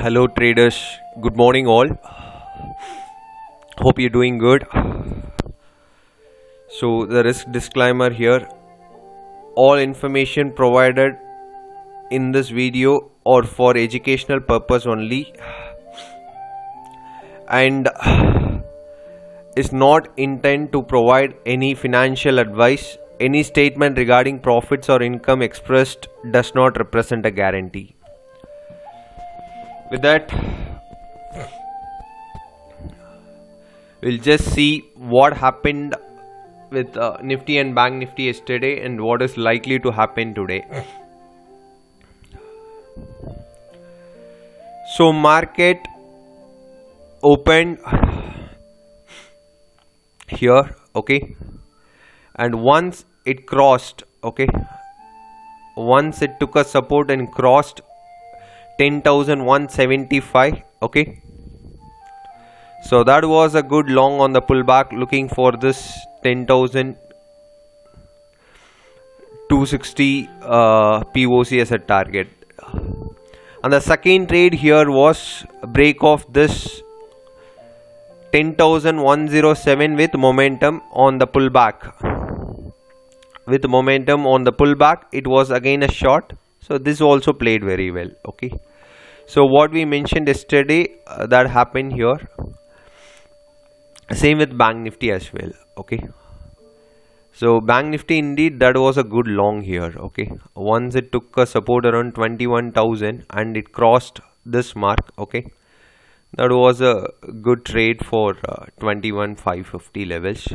Hello traders, good morning all. Hope you're doing good. So the risk disclaimer here, all information provided in this video are for educational purpose only and is not intended to provide any financial advice. Any statement regarding profits or income expressed does not represent a guarantee. With that, we'll just see what happened with Nifty and Bank Nifty yesterday and what is likely to happen today. So market opened here, okay, and once it crossed, okay, once it took a support and crossed 10,175, okay, so that was a good long on the pullback, looking for this 10,260 POC as a target. And the second trade here was a break of this 10,107 with momentum on the pullback. With momentum on the pullback, it was again a short. So this also played very well, okay. So what we mentioned yesterday, that happened here. Same with Bank Nifty as well, okay. So Bank Nifty, indeed, that was a good long here, okay. Once it took a support around 21,000 and it crossed this mark, okay. That was a good trade for 21,550 levels.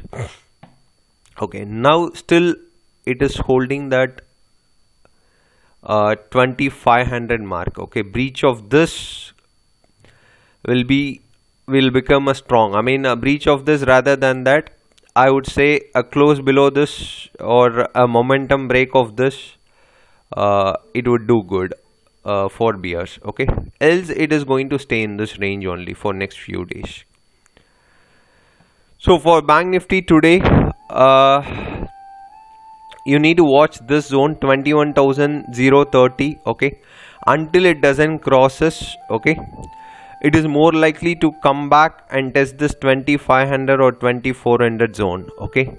Okay, now still it is holding that 2,500 mark, okay. Breach of this will become a strong, a breach of this, rather than that, I would say a close below this or a momentum break of this, it would do good for bears, okay. Else it is going to stay in this range only for next few days. So for Bank Nifty today, you need to watch this zone 21,030, okay, until it doesn't crosses, okay. It is more likely to come back and test this 2,500 or 2,400 zone, okay.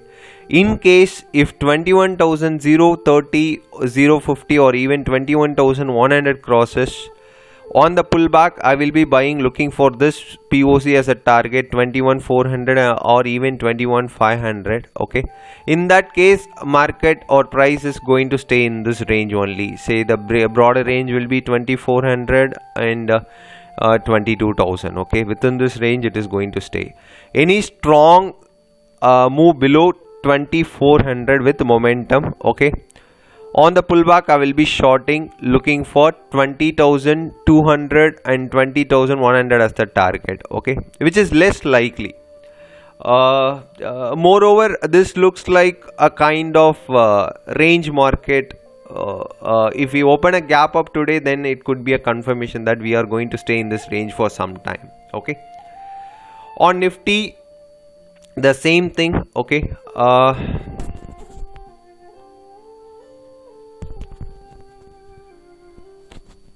In case if 21,030, 050 or even 21,100 crosses on the pullback, I will be buying, looking for this POC as a target 21,400 or even 21,500, okay. In that case, market or price is going to stay in this range only. Say the broader range will be 2,400 and 22,000, okay. Within this range it is going to stay. Any strong move below 2,400 with momentum, okay, on the pullback I will be shorting, looking for 20,200 and 20,100 as the target, okay, which is less likely. Moreover, this looks like a kind of range market. If we open a gap up today, then it could be a confirmation that we are going to stay in this range for some time, okay. On Nifty, the same thing, okay.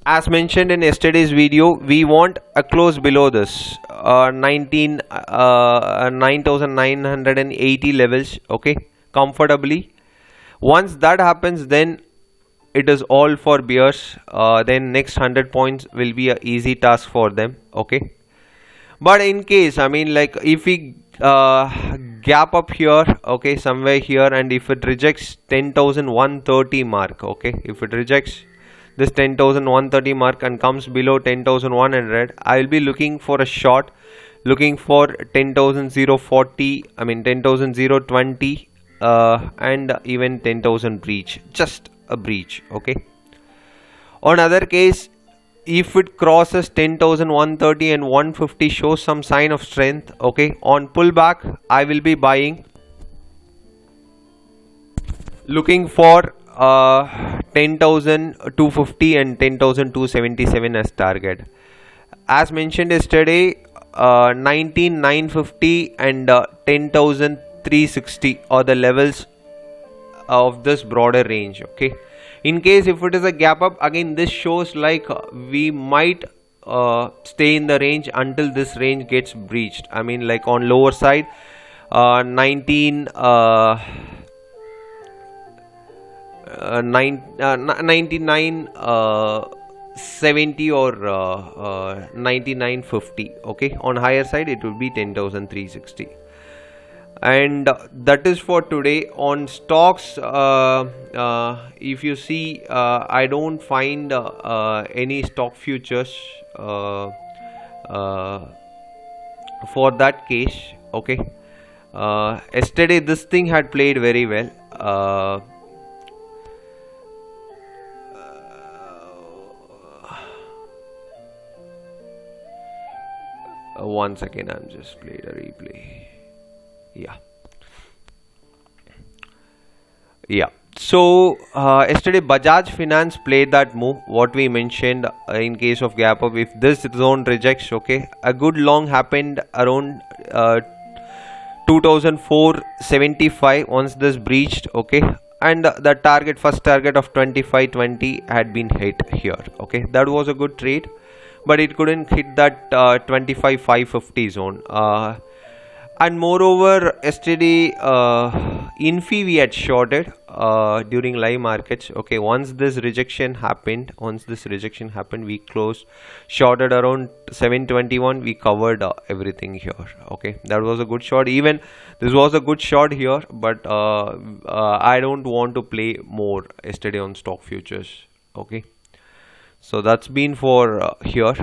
As mentioned in yesterday's video, we want a close below this 9,980 levels, okay, comfortably. Once that happens, then it is all for bears. Then next 100 points will be a easy task for them, okay. But in case, like if we gap up here, okay, somewhere here, and if it rejects 10,130 mark, okay, if it rejects this 10,130 mark and comes below 10,100, I will be looking for a short, looking for 10,040, 10,020 and even 10,000 breach, just a breach, okay. On other case, if it crosses 10,130 and 150 shows some sign of strength, okay, on pullback I will be buying, looking for 10,250 and 10,277 as target. As mentioned yesterday, 19,950 and 10,360 are the levels of this broader range, okay. In case if it is a gap up, again this shows like we might stay in the range until this range gets breached. I mean, like on lower side, 19 99 70 or 9950. Okay, on higher side it will be 10,360. And that is for today. On stocks, if you see, I don't find any stock futures for that case. Okay, yesterday this thing had played very well. One second, I'm just played a replay. Yeah. So yesterday Bajaj Finance played that move, what we mentioned in case of gap up. If this zone rejects, okay, a good long happened around 2475 once this breached, okay, and the target, first target of 2520 had been hit here. Okay, that was a good trade, but it couldn't hit that 25,550 zone. And moreover, yesterday Infi we had shorted during live markets. Okay, once this rejection happened, we closed shorted around 721. We covered everything here. Okay, that was a good short. Even this was a good short here, but I don't want to play more yesterday on stock futures. Okay, so that's been for here.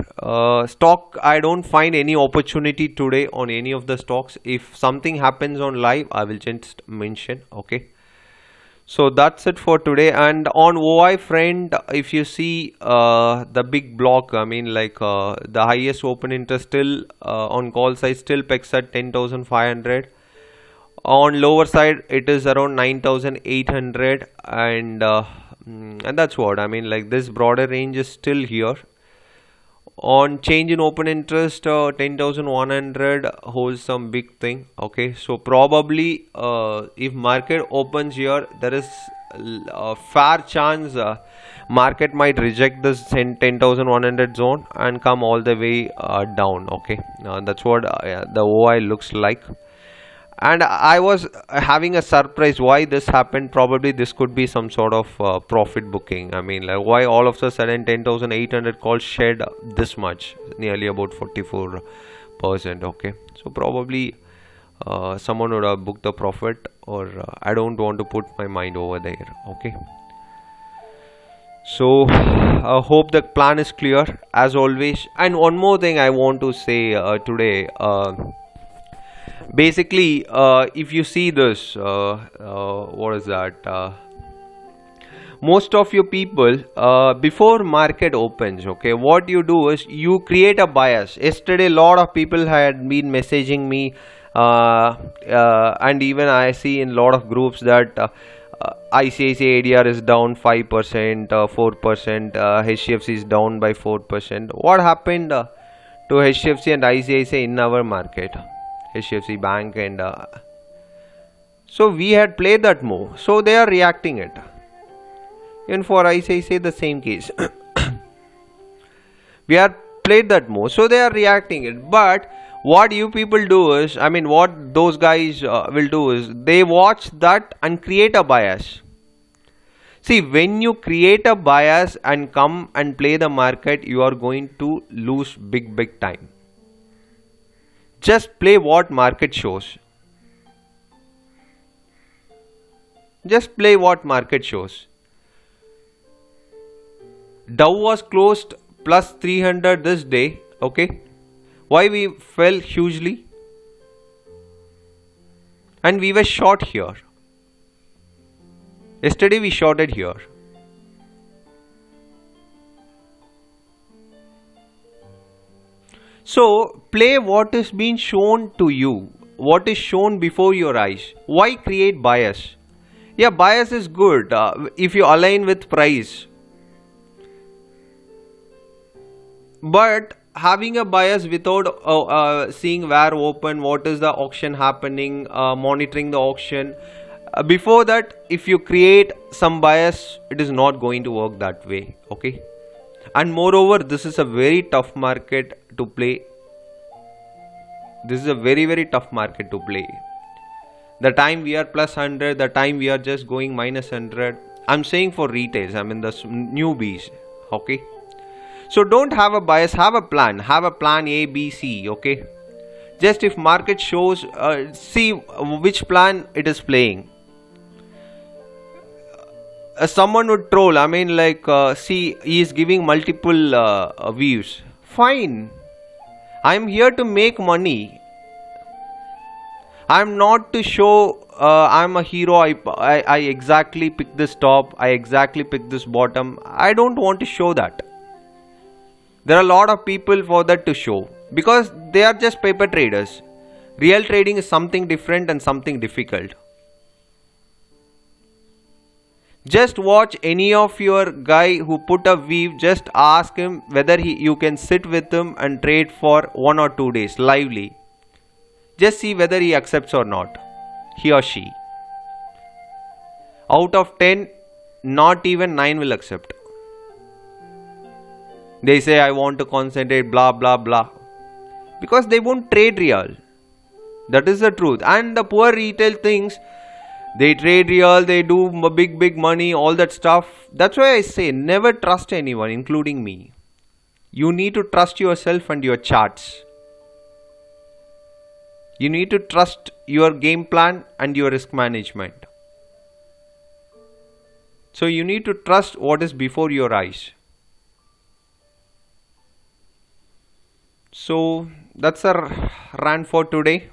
Stock, I don't find any opportunity today on any of the stocks. If something happens on live, I will just mention. Okay, so that's it for today. And on OI front, if you see the big block, I mean, like the highest open interest still on call side still pegs at 10,500. On lower side it is around 9,800, and that's what I mean, like this broader range is still here. On change in open interest, 10,100 holds some big thing. Okay, so probably if market opens here, there is a fair chance market might reject this 10,100 zone and come all the way down. Okay, that's what the OI looks like. And I was having a surprise why this happened. Probably this could be some sort of profit booking. I mean, like why all of a sudden 10,800 calls shed this much, nearly about 44%. Okay, so probably someone would have booked the profit, or I don't want to put my mind over there. Okay, so I hope the plan is clear as always. And one more thing I want to say today. Basically, if you see this, what is that? Most of your people, before market opens, okay, what you do is you create a bias. Yesterday, a lot of people had been messaging me, and even I see in a lot of groups that ICICI ADR is down 5%, 4%, HDFC is down by 4%. What happened to HDFC and ICICI in our market? HDFC Bank, and so we had played that move, so they are reacting it. Even for ICICI the same case. We are played that move, so they are reacting it. But what you people do is, I mean, what those guys will do is they watch that and create a bias. See, when you create a bias and come and play the market, you are going to lose big time. Just play what market shows. Just play what market shows. Dow was closed plus 300 this day. Okay, why we fell hugely? And we were short here. Yesterday we shorted here. So play what is being shown to you, what is shown before your eyes. Why create bias? Yeah, bias is good if you align with price. But having a bias without seeing where open, what is the auction happening, monitoring the auction. Before that, if you create some bias, it is not going to work that way. Okay. And moreover, this is a very tough market to play. This is a very tough market to play. The time we are plus 100, the time we are just going minus 100. I'm saying for retails, I mean the newbies. Okay. So don't have a bias, have a plan. Have a plan A, B, C. Okay. Just if market shows, see which plan it is playing. Someone would troll, I mean like, see, he is giving multiple views. Fine. I'm here to make money. I'm not to show I'm a hero. I exactly pick this top. I exactly pick this bottom. I don't want to show that. There are a lot of people for that to show, because they are just paper traders. Real trading is something different and something difficult. Just watch any of your guy who put a weave. Just ask him whether you can sit with him and trade for 1 or 2 days lively. Just see whether he accepts or not, he or she. Out of 10, not even 9 will accept. They say, I want to concentrate, blah blah blah, because they won't trade real. That is the truth. And the poor retail things, they trade real, they do big money, all that stuff. That's why I say never trust anyone, including me. You need to trust yourself and your charts. You need to trust your game plan and your risk management. So you need to trust what is before your eyes. So that's a rant for today.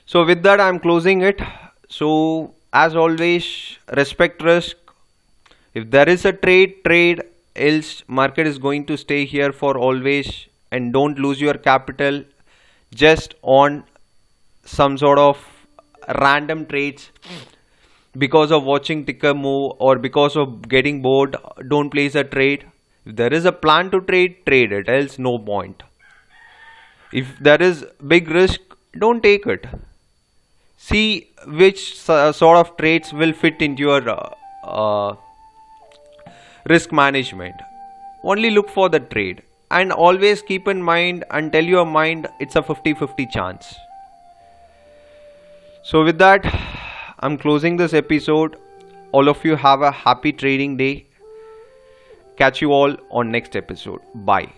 So with that, I'm closing it. So as always, respect risk. If there is a trade, else market is going to stay here for always. And don't lose your capital just on some sort of random trades because of watching ticker move or because of getting bored. Don't place a trade. If there is a plan to trade it, else no point. If there is big risk, don't take it. See which sort of trades will fit into your risk management. Only look for the trade, and always keep in mind and tell your mind it's a 50-50 chance. So with that, I'm closing this episode. All of you have a happy trading day. Catch you all on next episode. Bye.